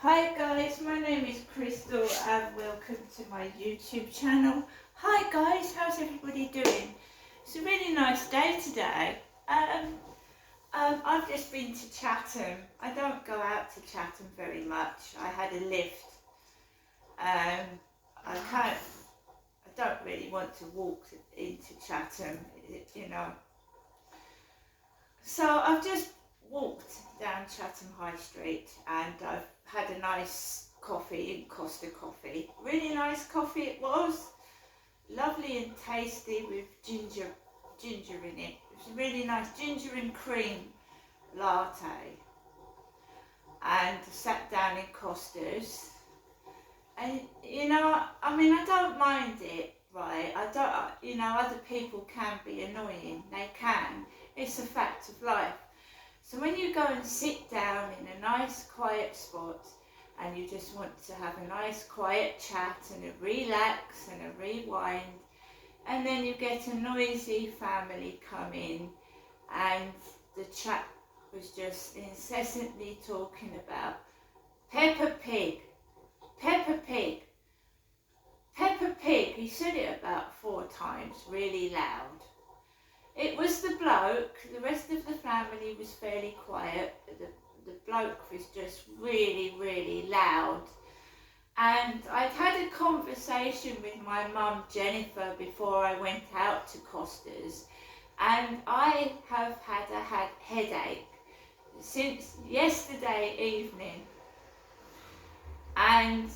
Hi guys, my name is Crystal and welcome to my YouTube channel. Hi guys, how's everybody doing? It's a really nice day today. I've just been to Chatham. I don't go out to Chatham very much. I had a lift. I don't really want to walk into Chatham, you know. So I've just walked down Chatham High Street and I've had a nice coffee in Costa Coffee. Really nice coffee it was. Lovely and tasty with ginger in it. It was a really nice ginger and cream latte. And sat down in Costa's. And I don't mind it, right? Other people can be annoying. They can. It's a fact of life. So when you go and sit down in a nice quiet spot and you just want to have a nice quiet chat and a relax and a rewind, and then you get a noisy family come in and the chap was just incessantly talking about Peppa Pig, Peppa Pig, Peppa Pig. He said it about 4 times really loud. It was the bloke. The rest of the family was fairly quiet. The bloke was just really, really loud. And I'd had a conversation with my mum, Jennifer, before I went out to Costa's. And I have had a headache since yesterday evening. And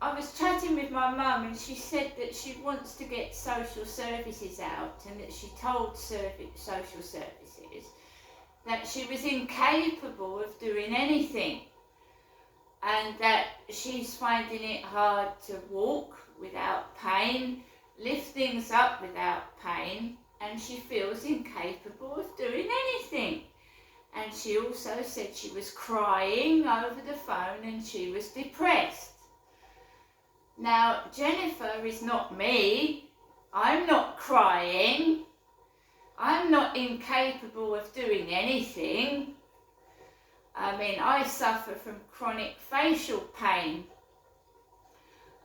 I was chatting with my mum and she said that she wants to get social services out and that she told social services that she was incapable of doing anything and that she's finding it hard to walk without pain, lift things up without pain, and she feels incapable of doing anything. And she also said she was crying over the phone and she was depressed. Now, Jennifer is not me. I'm not crying. I'm not incapable of doing anything. I suffer from chronic facial pain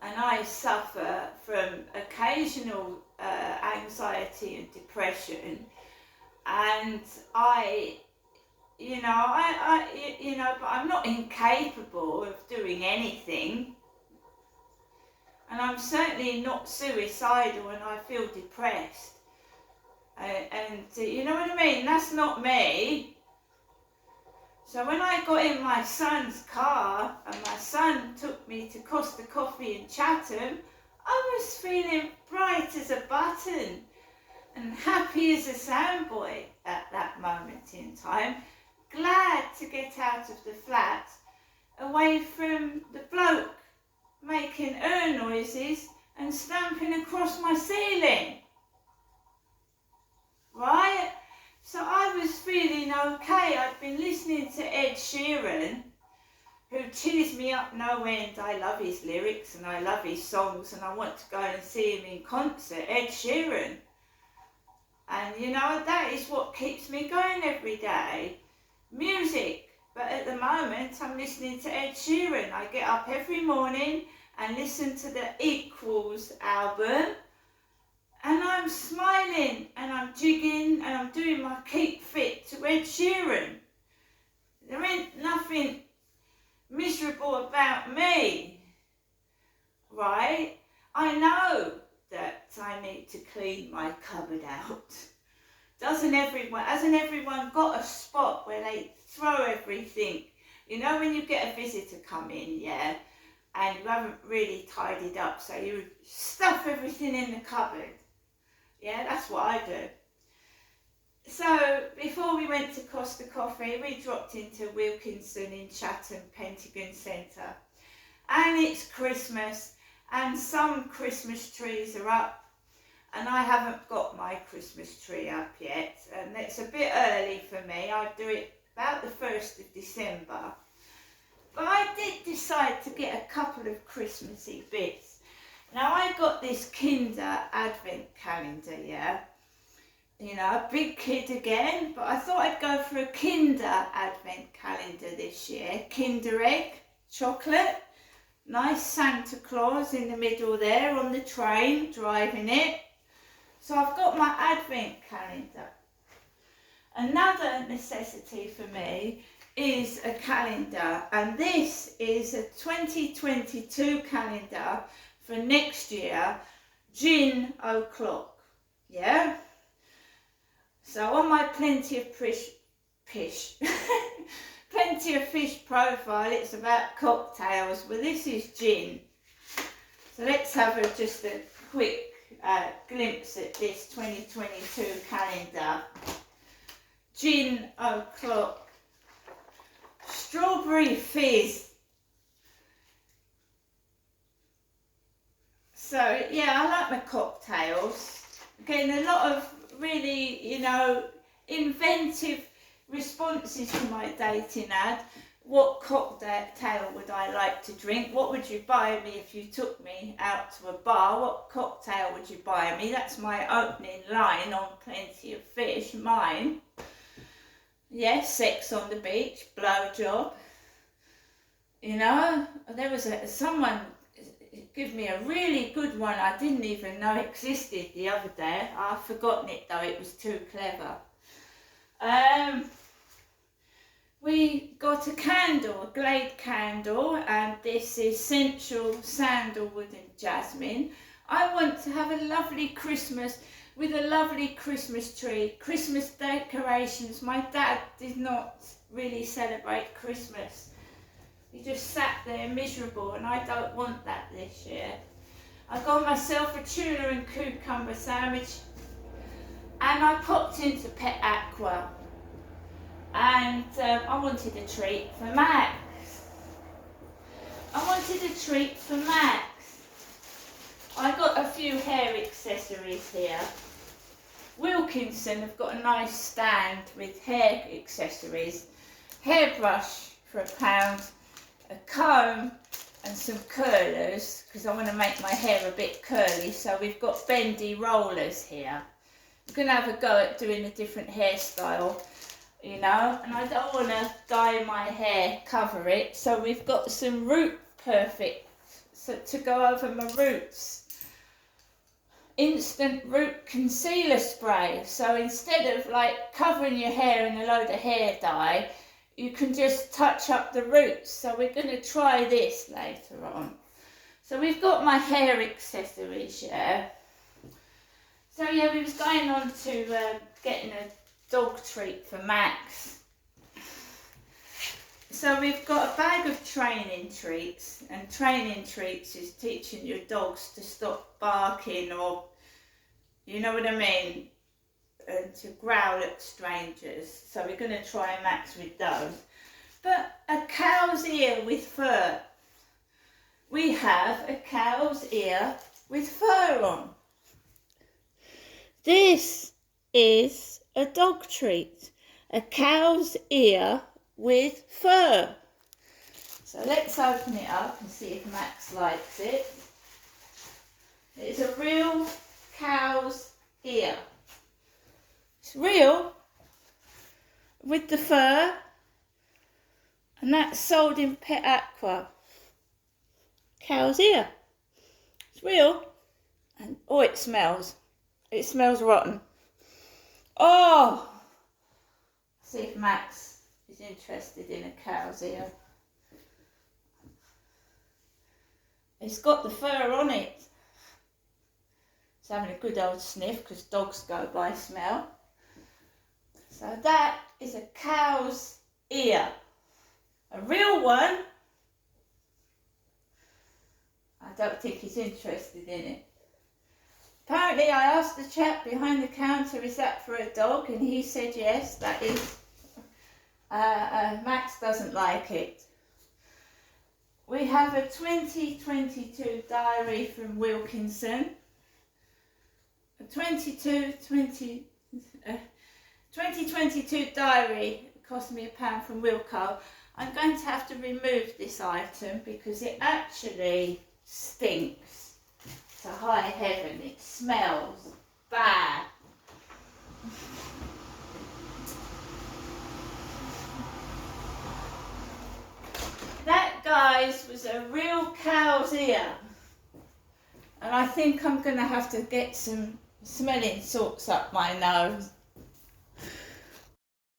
and I suffer from occasional anxiety and depression, and but I'm not incapable of doing anything. And I'm certainly not suicidal and I feel depressed. You know what I mean? That's not me. So when I got in my son's car and my son took me to Costa Coffee in Chatham, I was feeling bright as a button and happy as a sandboy at that moment in time. Glad to get out of the flat, away from the bloke making noises and stamping across my ceiling. Right? So I was feeling okay. I'd been listening to Ed Sheeran, who cheers me up no end. I love his lyrics and I love his songs and I want to go and see him in concert, Ed Sheeran. And that is what keeps me going every day. Music. But at the moment, I'm listening to Ed Sheeran. I get up every morning and listen to the Equals album. And I'm smiling and I'm jigging and I'm doing my keep fit to Ed Sheeran. There ain't nothing miserable about me. Right? I know that I need to clean my cupboard out. Hasn't everyone got a spot where they throw everything? You know when you get a visitor come in, yeah, and you haven't really tidied up, so you stuff everything in the cupboard. Yeah, that's what I do. So before we went to Costa Coffee, we dropped into Wilkinson in Chatham, Pentagon Centre. And it's Christmas and some Christmas trees are up. And I haven't got my Christmas tree up yet, and it's a bit early for me. I do it about the 1st of December. But I did decide to get a couple of Christmassy bits. Now I got this Kinder Advent calendar, yeah. A big kid again, but I thought I'd go for a Kinder Advent calendar this year. Kinder Egg. chocolate. Nice Santa Claus in the middle there on the train, driving it. So I've got my advent calendar. Another necessity for me is a calendar, and this is a 2022 calendar for next year, gin o'clock, yeah? So on my Plenty of Fish Plenty of Fish profile, it's about cocktails. Well, this is gin. So let's have just a quick glimpse at this 2022 calendar. Gin o'clock. Strawberry fizz. So yeah, I like my cocktails. Again, a lot of really, you know, inventive responses to my dating ad. What cocktail would I like to drink? What would you buy me if you took me out to a bar? What cocktail would you buy me? That's my opening line on Plenty of Fish, mine. Yes, sex on the beach, blowjob. You know, there was someone give me a really good one I didn't even know existed the other day. I've forgotten it though, it was too clever. We got a candle, a Glade candle, and this is Sensual Sandalwood and Jasmine. I want to have a lovely Christmas with a lovely Christmas tree, Christmas decorations. My dad did not really celebrate Christmas. He just sat there miserable, and I don't want that this year. I got myself a tuna and cucumber sandwich, and I popped into Pet Aqua, and I wanted a treat for Max. I got a few hair accessories here. Wilkinson have got a nice stand with hair accessories. Hairbrush for £1, a comb and some curlers, because I want to make my hair a bit curly. So we've got bendy rollers here. I'm going to have a go at doing a different hairstyle, you know, and I don't want to dye my hair, cover it. So we've got some Root Perfect to go over my roots. Instant root concealer spray. So instead of like covering your hair in a load of hair dye, you can just touch up the roots. So we're going to try this later on. So we've got my hair accessories, yeah. So yeah, we was going on to getting a dog treat for Max. So we've got a bag of training treats, and training treats is teaching your dogs to stop barking, or, you know what I mean, and to growl at strangers. So we're going to try Max with those. But a cow's ear with fur. We have a cow's ear with fur on. This is a dog treat. A cow's ear with fur. So let's open it up and see if Max likes it. It's a real cow's ear. It's real, with the fur, and that's sold in Pet Aqua. Cow's ear. It's real, and oh, it smells. It smells rotten. Oh! See if Max is interested in a cow's ear. It's got the fur on it. It's having a good old sniff, because dogs go by smell. So that is a cow's ear. A real one. I don't think he's interested in it. Apparently I asked the chap behind the counter, is that for a dog? And he said yes, that is. Max doesn't like it. We have a 2022 diary from Wilkinson. A 2022 diary cost me £1 from Wilco. I'm going to have to remove this item because it actually stinks to high heaven. It smells bad. That guy guys, was a real cow's ear. And I think I'm going to have to get some smelling salts up my nose.